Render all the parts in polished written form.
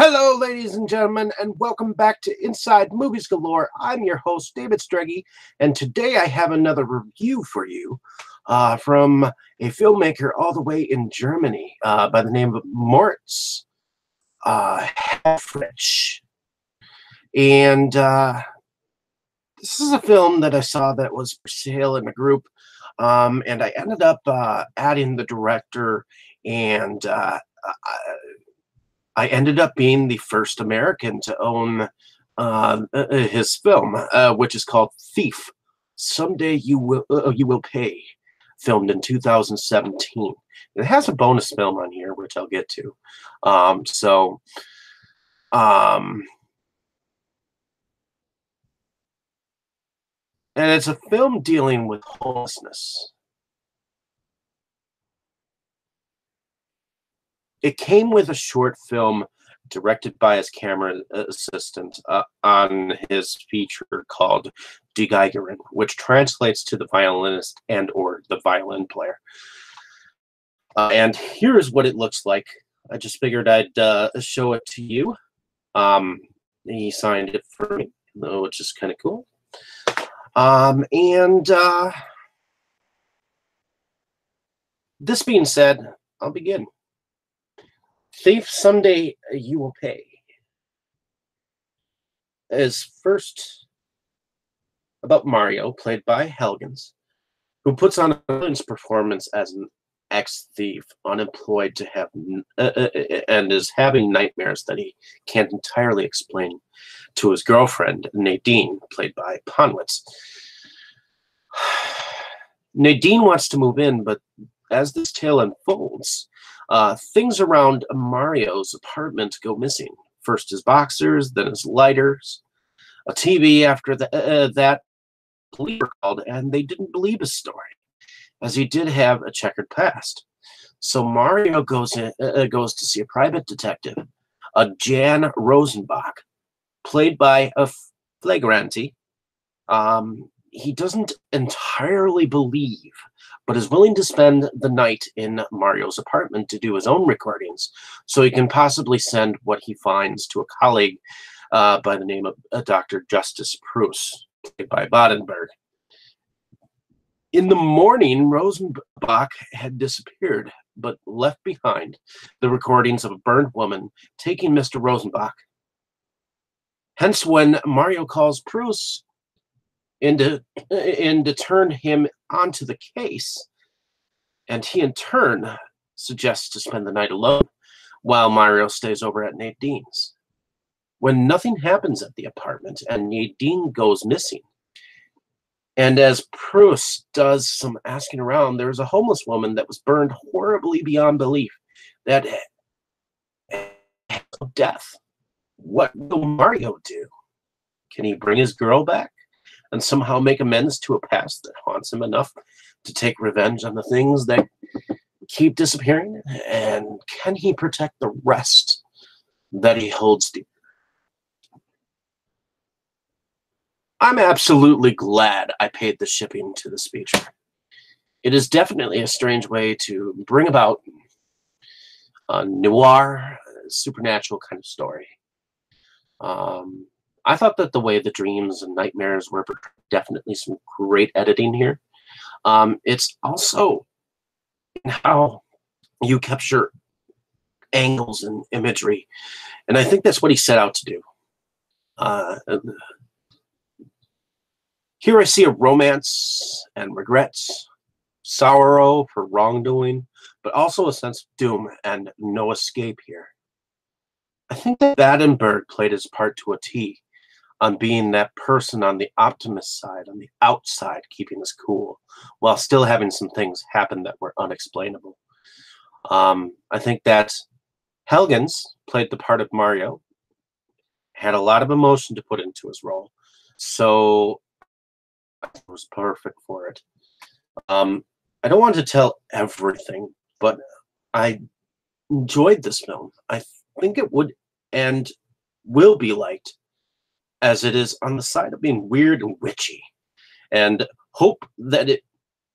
Hello, ladies and gentlemen, and welcome back to Inside Movies Galore. I'm your host, David Streggy, and today I have another review for you from a filmmaker all the way in Germany by the name of Moritz, Hellfritzsch. And this is a film that I saw that was for sale in a group, and I ended up adding the director, and I ended up being the first American to own his film, which is called Thief. Someday You Will Pay, filmed in 2017. It has a bonus film on here, which I'll get to. And it's a film dealing with homelessness. It came with a short film directed by his camera assistant on his feature called Gigerin, which translates to the violinist and or the violin player. And here's what it looks like. I just figured I'd show it to you. He signed it for me, which is kind of cool. This being said, I'll begin. Thief, Someday You Will Pay is first about Mario, played by Helgens, who puts on a brilliant performance as an ex-thief, unemployed to have and is having nightmares that he can't entirely explain to his girlfriend, Nadine, played by Ponwitz. Nadine wants to move in, but as this tale unfolds, things around Mario's apartment go missing. First his boxers, then his lighters, a TV. After that, police were called, and they didn't believe his story, as he did have a checkered past. So Mario goes to see a private detective, a Jan Rosenbach, played by a Flagranti. He doesn't entirely believe, but is willing to spend the night in Mario's apartment to do his own recordings, so he can possibly send what he finds to a colleague by the name of Dr. Justice Pruss, played by Bodenberg. In the morning, Rosenbach had disappeared, but left behind the recordings of a burned woman taking Mr. Rosenbach. Hence, when Mario calls Pruss in to turn him onto the case, and he in turn suggests to spend the night alone while Mario stays over at Nadine's. When nothing happens at the apartment and Nadine goes missing, and as Pruss does some asking around, there's a homeless woman that was burned horribly beyond belief that death. What will Mario do? Can he bring his girl back and somehow make amends to a past that haunts him enough to take revenge on the things that keep disappearing? And can he protect the rest that he holds dear? I'm absolutely glad I paid the shipping to this feature. It is definitely a strange way to bring about a noir, supernatural kind of story. I thought that the way the dreams and nightmares were definitely some great editing here. It's also in how you capture angles and imagery, and I think that's what he set out to do. Here I see a romance and regrets, sorrow for wrongdoing, but also a sense of doom and no escape here. I think that Badenberg played his part to a T on being that person on the optimist side, on the outside, keeping us cool, while still having some things happen that were unexplainable. I think that Helgens played the part of Mario, had a lot of emotion to put into his role, so it was perfect for it. I don't want to tell everything, but I enjoyed this film. I think it would and will be liked, as it is on the side of being weird and witchy, and hope that it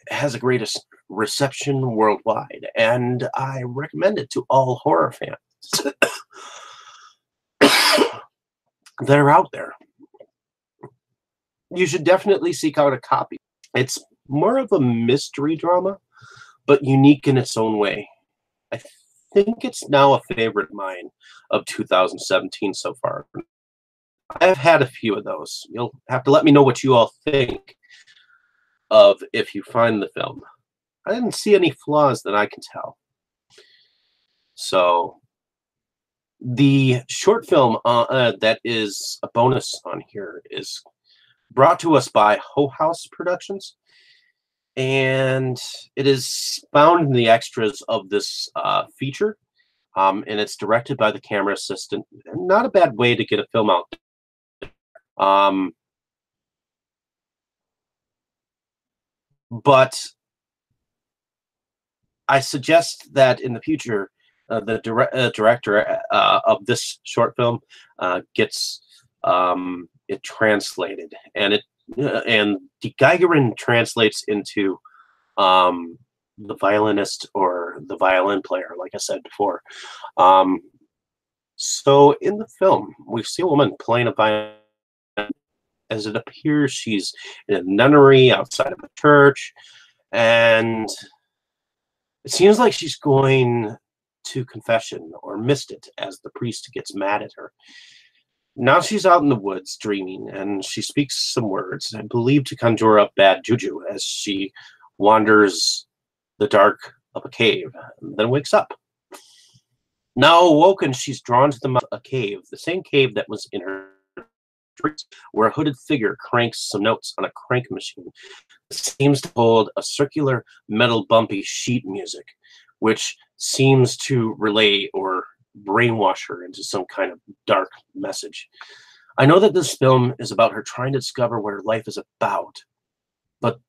has a greatest reception worldwide, and I recommend it to all horror fans. that are out there. You should definitely seek out a copy. It's more of a mystery drama, but unique in its own way. I think it's now a favorite of mine of 2017 so far. I've had a few of those. You'll have to let me know what you all think of if you find the film. I didn't see any flaws that I can tell. So the short film that is a bonus on here is brought to us by Haus Productions, and it is found in the extras of this feature, and it's directed by the camera assistant. Not a bad way to get a film out. But I suggest that in the future, the director of this short film gets it translated, and the Gigerin translates into the violinist or the violin player, like I said before. So in the film, we see a woman playing a violin. As it appears, she's in a nunnery outside of a church, and it seems like she's going to confession or missed it as the priest gets mad at her. Now she's out in the woods dreaming, and she speaks some words, I believe to conjure up bad juju, as she wanders the dark of a cave, and then wakes up. Now awoken, she's drawn to the mouth of a cave, the same cave that was in her dreams, where a hooded figure cranks some notes on a crank machine that seems to hold a circular metal bumpy sheet music, which seems to relay or brainwash her into some kind of dark message. I know that this film is about her trying to discover what her life is about, but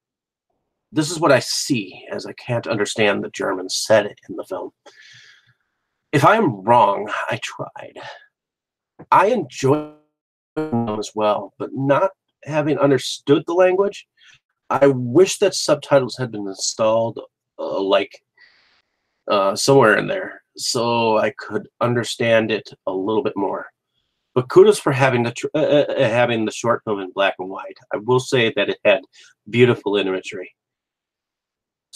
this is what I see, as I can't understand the German said it in the film. If I am wrong, I tried. I enjoyed them as well, but not having understood the language, I wish that subtitles had been installed somewhere in there, so I could understand it a little bit more. But kudos for having the short film in black and white. I will say that it had beautiful imagery.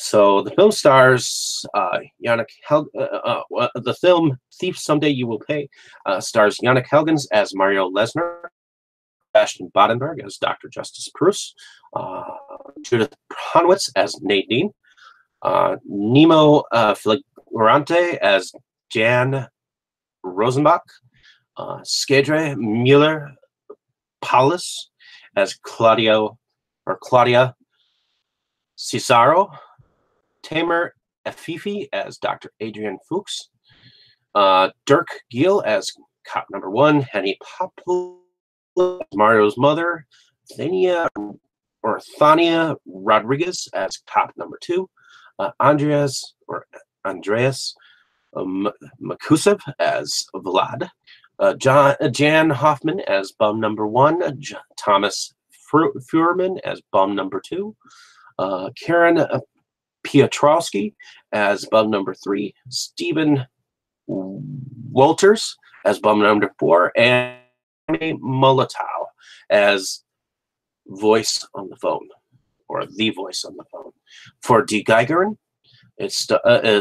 So the film stars the film Thief Someday You Will Pay stars Yannick Helgens as Mario Lesnar, Sebastian Bodenberg as Dr. Justice Pruss, Judith Honwitz as Nadine, Nemo Flagrante as Jan Rosenbach, Skedre Mueller Paulus as Claudia Cesaro, Tamer Afifi as Dr. Adrian Fuchs, Dirk Giel as Cop Number 1, Henny Popul as Mario's mother, Thania Rodriguez as Cop Number 2, Andreas Makusev as Vlad, Jan Hoffman as Bum Number 1, Thomas Fuhrman as Bum Number 2, Karen Piotrowski as Bum Number 3, Stephen Walters as Bum Number 4, and Molotov as voice on the phone, or the voice on the phone. For Die Gigerin, it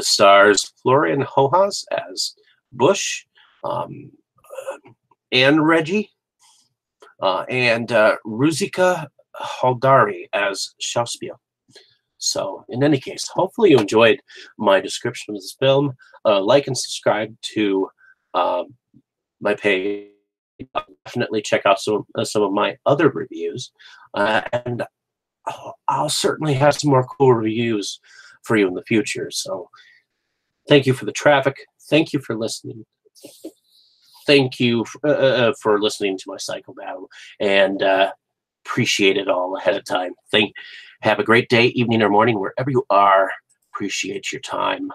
stars Florian Haus as Bush, Anne Reggie, and Ruzika Haldari as Shauspiel. So, in any case, hopefully you enjoyed my description of this film. Like and subscribe to my page. Definitely check out some of my other reviews, and I'll certainly have some more cool reviews for you in the future. So, thank you for the traffic. Thank you for listening. Thank you for listening to my psycho battle, and appreciate it all ahead of time. Have a great day, evening, or morning, wherever you are. Appreciate your time.